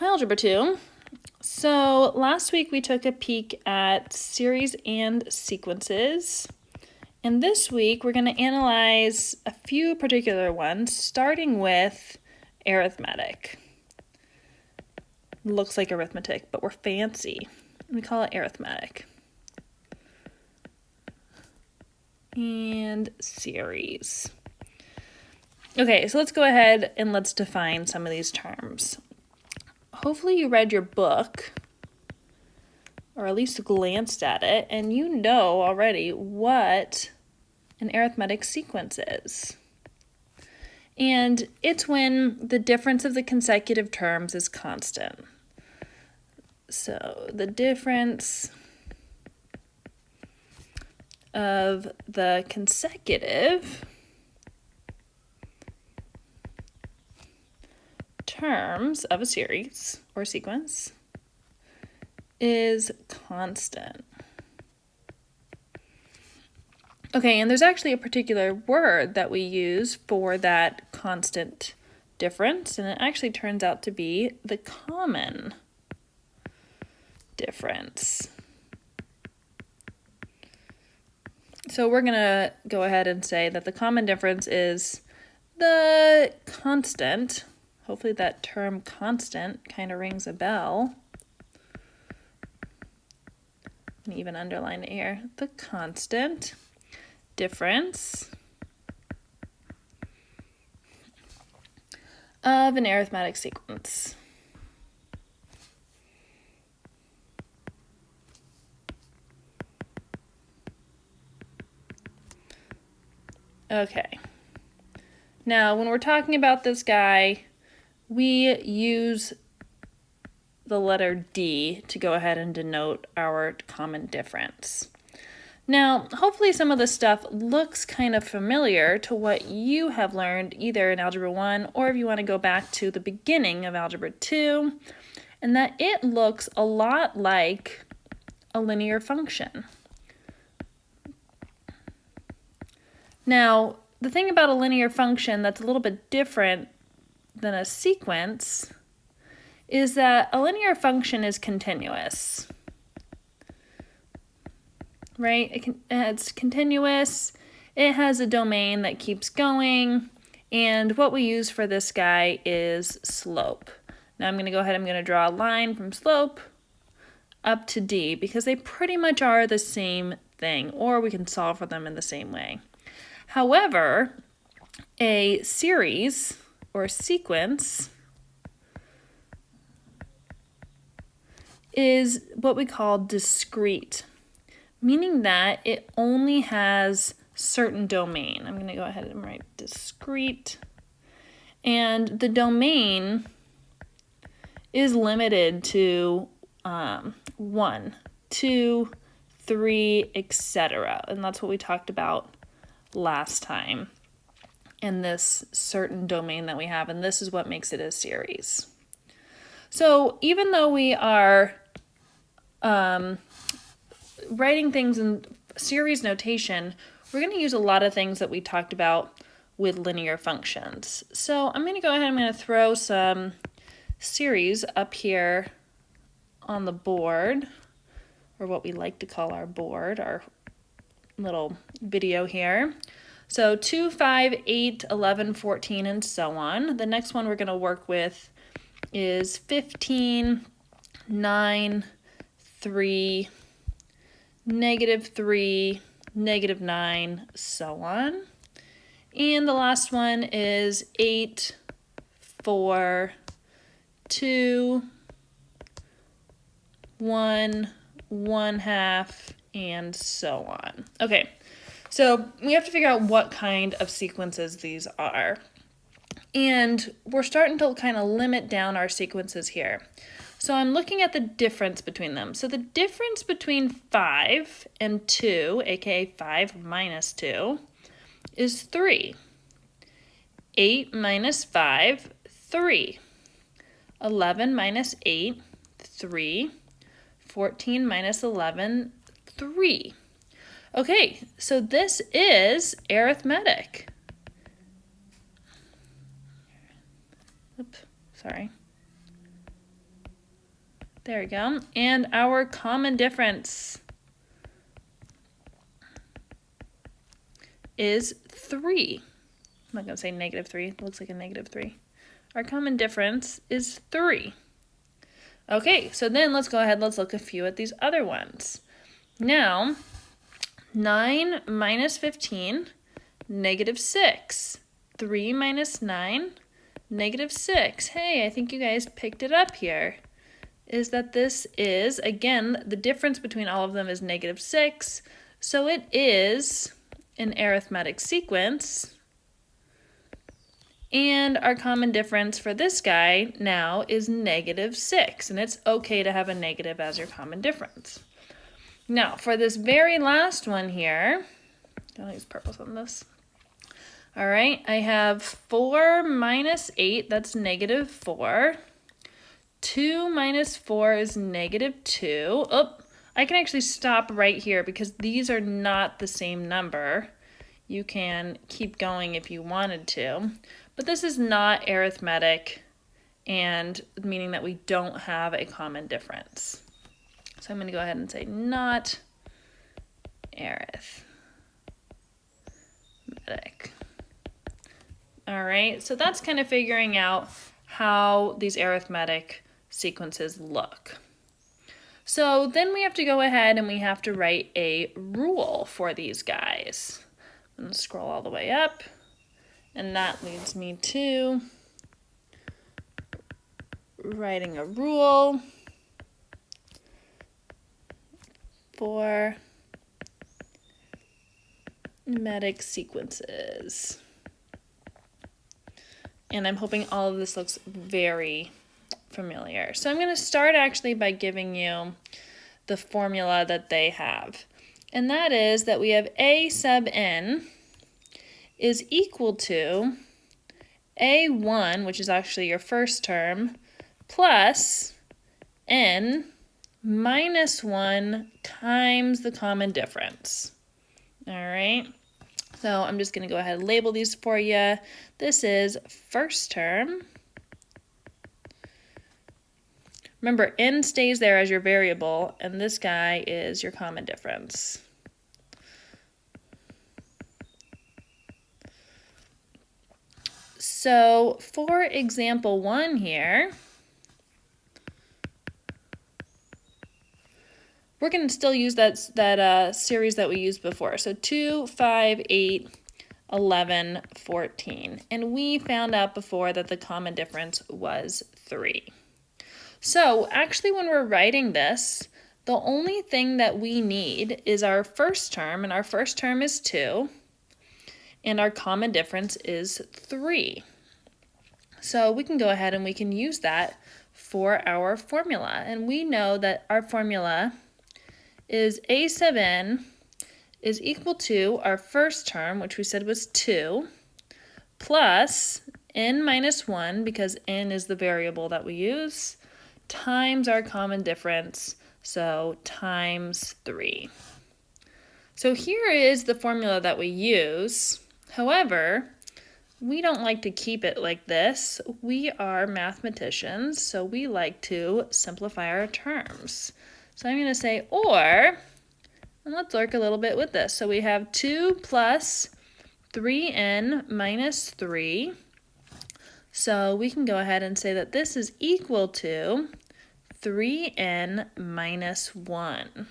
Hi, Algebra 2. So last week we took a peek at series and sequences. And this week we're going to analyze a few particular ones, starting with arithmetic. Looks like arithmetic, but we're fancy. We call it arithmetic. And series. Okay, so let's go ahead and let's define some of these terms. Hopefully you read your book, or at least glanced at it, and you know already what an arithmetic sequence is. And it's when the difference of the consecutive terms is constant. So the difference of the consecutive terms of a series or sequence is constant. Okay, and there's actually a particular word that we use for that constant difference, and it actually turns out to be the common difference. So we're going to go ahead and say that the common difference is the constant. Hopefully that term constant kind of rings a bell. And even underline it here. The constant difference of an arithmetic sequence. Okay. Now, when we're talking about this guy, we use the letter D to go ahead and denote our common difference. Now, hopefully some of this stuff looks kind of familiar to what you have learned either in Algebra 1 or if you want to go back to the beginning of Algebra 2, and that it looks a lot like a linear function. Now, the thing about a linear function that's a little bit different than a sequence is that a linear function is continuous, right? It's continuous, it has a domain that keeps going, and what we use for this guy is slope. Now I'm going to go ahead, I'm going to draw a line from slope up to D because they pretty much are the same thing, or we can solve for them in the same way. However, a series or sequence is what we call discrete, meaning that it only has certain domain. I'm going to go ahead and write discrete, and the domain is limited to 1, 2, 3, etc. And that's what we talked about last time in this certain domain that we have, and this is what makes it a series. So even though we are writing things in series notation, we're going to use a lot of things that we talked about with linear functions. So I'm going to go ahead and I'm going to throw some series up here on the board, or what we like to call our board, our little video here. So 2, 5, 8, 11, 14, and so on. The next one we're going to work with is 15, 9, 3, -3, -9, so on. And the last one is 8, 4, 2, 1, 1/2, and so on. Okay, so we have to figure out what kind of sequences these are. And we're starting to kind of limit down our sequences here. So I'm looking at the difference between them. So the difference between 5 and 2, aka 5 minus 2, is 3. 8 minus 5, 3. 11 minus 8, 3. 14 minus 11, 3. Okay, so this is arithmetic. Oops, sorry. There we go. And our common difference is 3. I'm not going to say -3. It looks like a -3. Our common difference is 3. Okay, so then let's go ahead, let's look a few at these other ones. Now, 9 minus 15, -6. 3 minus 9, -6. Hey, I think you guys picked it up here. Is that this is, again, the difference between all of them is -6, so it is an arithmetic sequence. And our common difference for this guy now is -6, and it's okay to have a negative as your common difference. Now, for this very last one here, I'll use purples on this. All right, I have 4 minus 8, that's -4. 2 minus 4 is -2. Oh, I can actually stop right here because these are not the same number. You can keep going if you wanted to, but this is not arithmetic, and meaning that we don't have a common difference. So I'm going to go ahead and say not arithmetic. All right, so that's kind of figuring out how these arithmetic sequences look. So then we have to go ahead and we have to write a rule for these guys. I'm going to scroll all the way up, and that leads me to writing a rule for arithmetic sequences. And I'm hoping all of this looks very familiar. So I'm going to start actually by giving you the formula that they have. And that is that we have A sub n is equal to A1, which is actually your first term, plus n minus 1 times the common difference. All right. So I'm just going to go ahead and label these for you. This is first term. Remember, n stays there as your variable, and this guy is your common difference. So for example 1 here, we're going to still use that series that we used before. So 2, 5, 8, 11, 14. And we found out before that the common difference was 3. So actually when we're writing this, the only thing that we need is our first term, and our first term is 2, and our common difference is 3. So we can go ahead and we can use that for our formula. And we know that our formula is A sub n is equal to our first term, which we said was 2, plus n minus 1, because n is the variable that we use, times our common difference, so times 3. So here is the formula that we use. However, we don't like to keep it like this. We are mathematicians, so we like to simplify our terms. So I'm going to say or, and let's work a little bit with this. So we have 2 plus 3n minus 3. So we can go ahead and say that this is equal to 3n minus 1.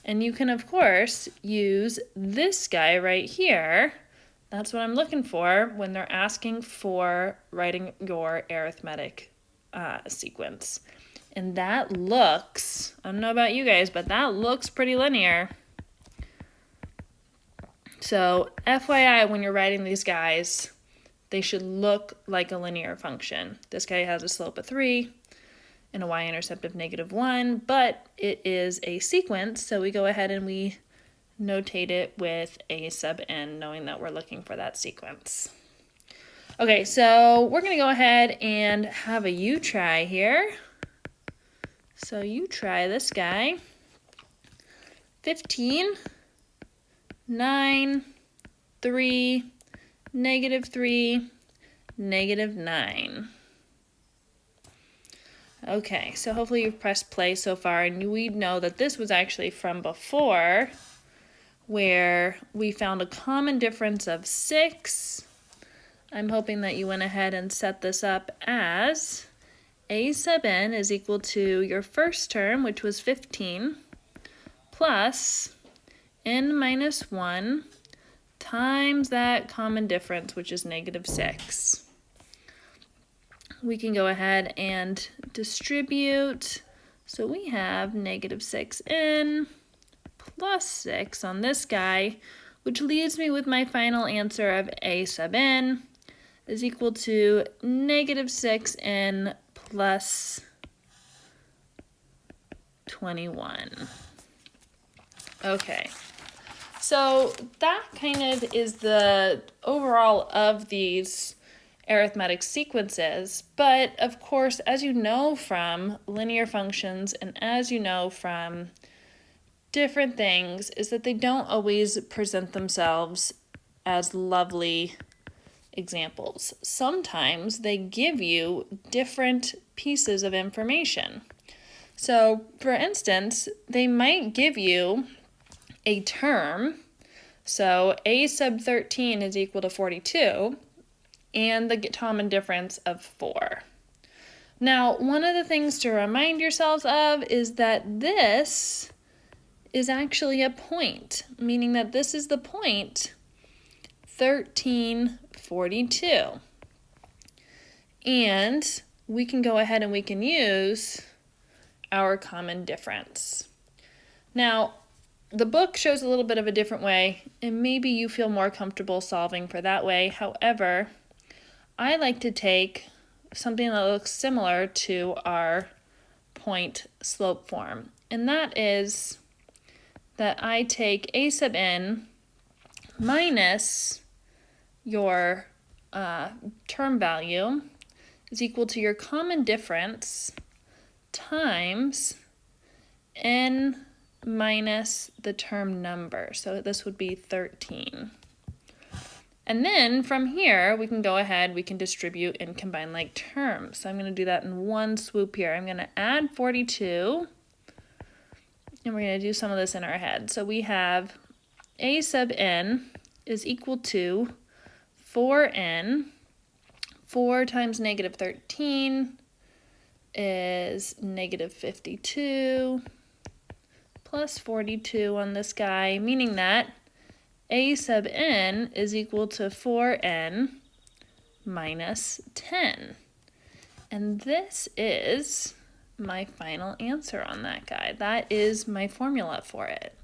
And you can, of course, use this guy right here. That's what I'm looking for when they're asking for writing your arithmetic sequence. And that looks, I don't know about you guys, but that looks pretty linear. So FYI, when you're writing these guys, they should look like a linear function. This guy has a slope of 3 and a y-intercept of -1, but it is a sequence, so we go ahead and we notate it with A sub n, knowing that we're looking for that sequence. Okay, so we're going to go ahead and have a you try here. So you try this guy. 15, 9, 3, -3, -9. Okay, so hopefully you've pressed play so far, and we know that this was actually from before, where we found a common difference of 6. I'm hoping that you went ahead and set this up as a sub n is equal to your first term, which was 15, plus n minus 1 times that common difference, which is negative 6. We can go ahead and distribute. So we have negative 6n plus 6 on this guy, which leaves me with my final answer of a sub n is equal to negative 6n plus 21. Okay, so that kind of is the overall of these arithmetic sequences, but of course, as you know from linear functions and as you know from different things, is that they don't always present themselves as lovely examples. Sometimes they give you different pieces of information. So, for instance, they might give you a term, so a sub 13 is equal to 42, and the common difference of 4. Now, one of the things to remind yourselves of is that this is actually a point, meaning that this is the point 1342. And we can go ahead and we can use our common difference. Now, the book shows a little bit of a different way, and maybe you feel more comfortable solving for that way. However, I like to take something that looks similar to our point slope form, and that is that I take a sub n minus your term value is equal to your common difference times n minus the term number. So this would be 13. And then from here, we can go ahead, we can distribute and combine like terms. So I'm going to do that in one swoop here. I'm going to add 42, and we're going to do some of this in our head. So we have a sub n is equal to 4n. 4 times negative 13 is negative 52 plus 42 on this guy, meaning that a sub n is equal to 4n minus 10. And this is my final answer on that guy. That is my formula for it.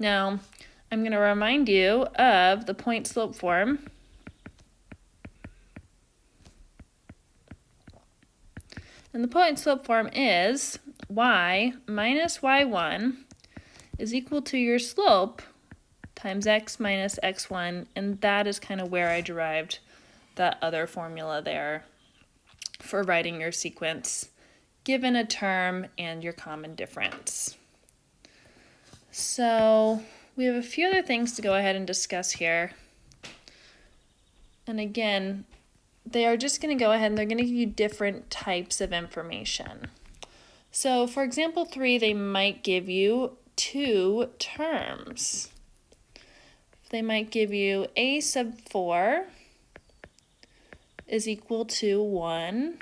Now, I'm going to remind you of the point slope form. And the point slope form is y minus y1 is equal to your slope times x minus x1, and that is kind of where I derived that other formula there for writing your sequence given a term and your common difference. So we have a few other things to go ahead and discuss here. And again, they are just going to go ahead and they're going to give you different types of information. So for example 3, they might give you 2 terms. They might give you a sub 4 is equal to 1,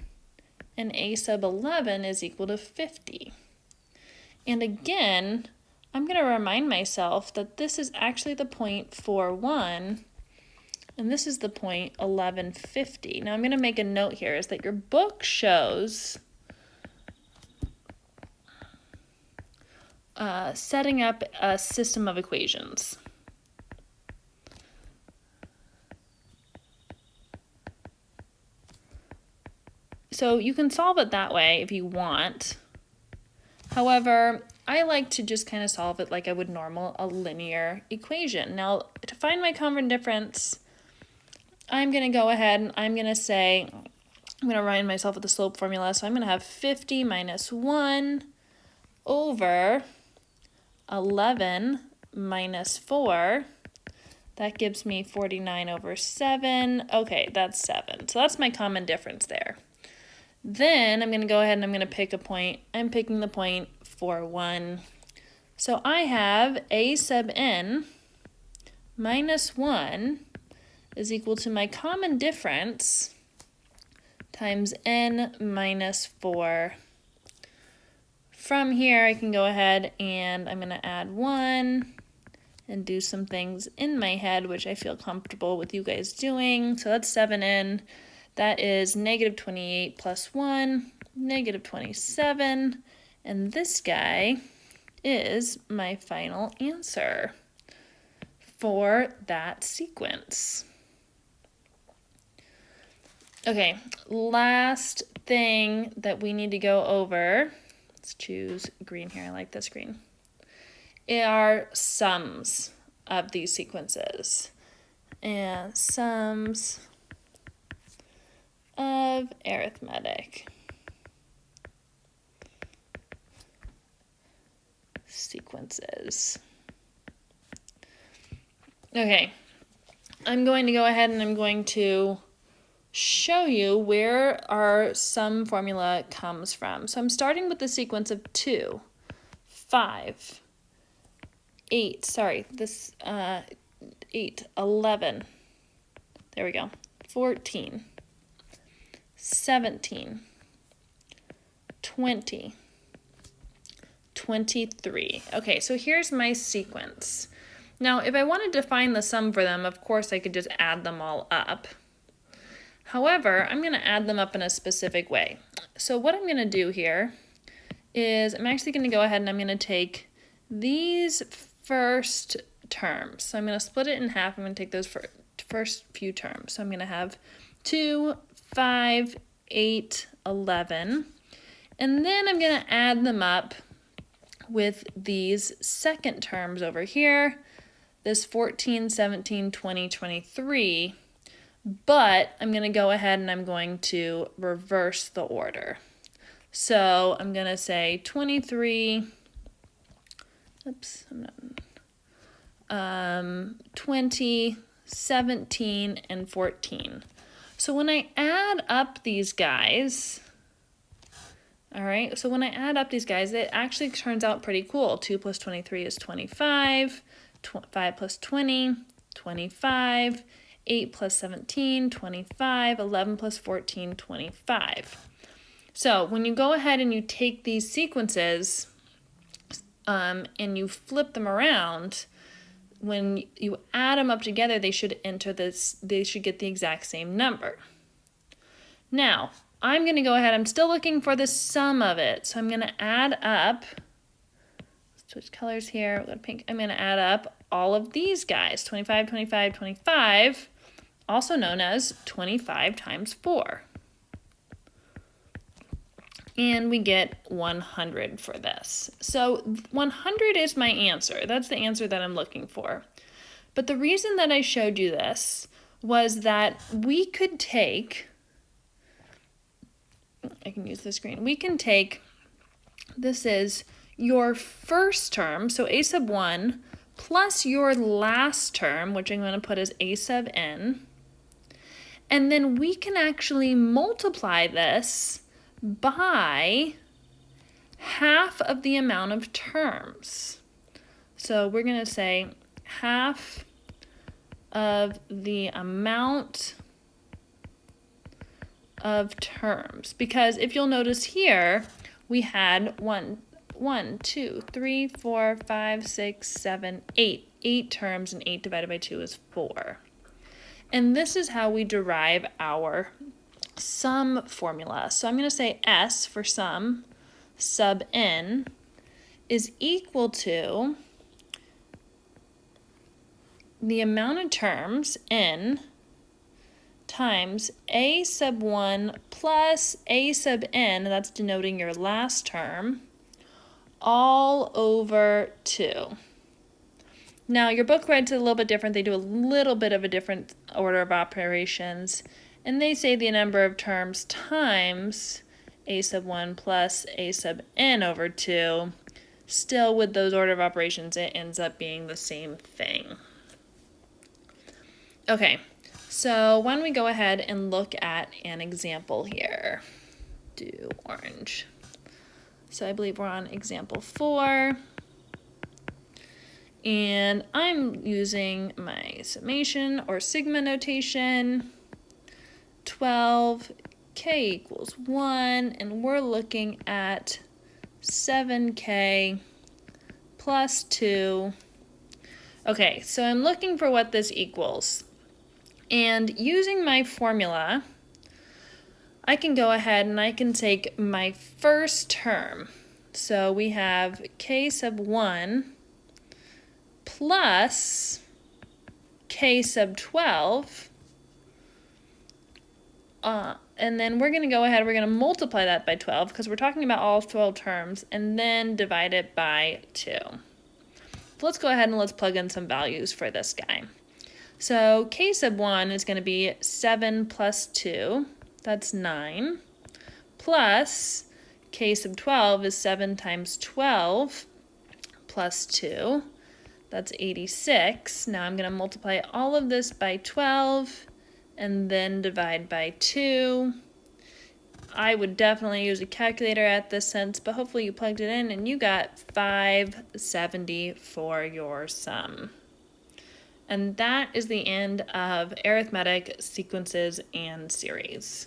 and a sub 11 is equal to 50. And again, I'm going to remind myself that this is actually the point 41, and this is the point 1150. Now I'm going to make a note here is that your book shows setting up a system of equations. So you can solve it that way if you want. However, I like to just kind of solve it like I would a linear equation. Now, to find my common difference, I'm going to go ahead and I'm going to say, I'm going to remind myself of the slope formula. So I'm going to have 50 minus 1 over 11 minus 4. That gives me 49 over 7. Okay, that's 7. So that's my common difference there. Then I'm going to go ahead and I'm going to pick a point. I'm picking the point for 1. So I have a sub n minus 1 is equal to my common difference times n minus 4. From here, I can go ahead and I'm going to add 1 and do some things in my head, which I feel comfortable with you guys doing. So that's 7n. That is negative 28 plus 1, negative 27. And this guy is my final answer for that sequence. Okay, last thing that we need to go over, let's choose green here, I like this green, are sums of these sequences. And sums of arithmetic sequences. Okay, I'm going to go ahead and I'm going to show you where our sum formula comes from. So I'm starting with the sequence of 2, 5, 8, 8, 11, there we go, 14, 17, 20, 23. Okay, so here's my sequence. Now, if I wanted to find the sum for them, of course I could just add them all up. However, I'm going to add them up in a specific way. So what I'm going to do here is I'm actually going to go ahead and I'm going to take these first terms. So I'm going to split it in half. I'm going to take those first few terms. So I'm going to have 2, 5, 8, 11. And then I'm going to add them up with these second terms over here, this 14, 17, 20, 23. But I'm going to go ahead and I'm going to reverse the order. So I'm going to say 23, 20, 17, and 14. So when I add up these guys, all right, so when I add up these guys, it actually turns out pretty cool. 2 plus 23 is 25, 5 plus 20, 25, 8 plus 17, 25, 11 plus 14, 25. So when you go ahead and you take these sequences and you flip them around, when you add them up together, they should get the exact same number. Now, I'm going to go ahead, I'm still looking for the sum of it. So I'm going to add up, switch colors here, we'll go to pink. I'm going to add up all of these guys, 25, 25, 25, also known as 25 times 4. And we get 100 for this. So 100 is my answer. That's the answer that I'm looking for. But the reason that I showed you this was that we could take, I can use the screen, we can take, this is your first term, so a sub 1, plus your last term, which I'm going to put as a sub n, and then we can actually multiply this by half of the amount of terms. So we're going to say half of the amount of terms, because if you'll notice here, we had 1, 2, 3, 4, 5, 6, 7, 8. 8 terms, and 8 divided by 2 is 4. And this is how we derive our sum formula. So I'm going to say S for sum sub n is equal to the amount of terms, n, times a sub 1 plus a sub n, that's denoting your last term, all over 2. Now, your book writes it a little bit different. They do a little bit of a different order of operations, and they say the number of terms times a sub 1 plus a sub n over 2. Still, with those order of operations, it ends up being the same thing. Okay, so why don't we go ahead and look at an example here. do orange. So I believe we're on example 4. And I'm using my summation or sigma notation. 12, k equals 1, and we're looking at 7k plus 2. Okay, so I'm looking for what this equals. And using my formula, I can go ahead and I can take my first term. So we have k sub 1 plus k sub 12. And then we're going to go ahead, we're going to multiply that by 12 because we're talking about all 12 terms, and then divide it by 2. So let's go ahead and let's plug in some values for this guy. So k sub 1 is going to be 7 plus 2, that's 9, plus k sub 12 is 7 times 12 plus 2, that's 86. Now I'm going to multiply all of this by 12 and then divide by 2. I would definitely use a calculator at this sense, but hopefully you plugged it in and you got 570 for your sum. And that is the end of arithmetic sequences and series.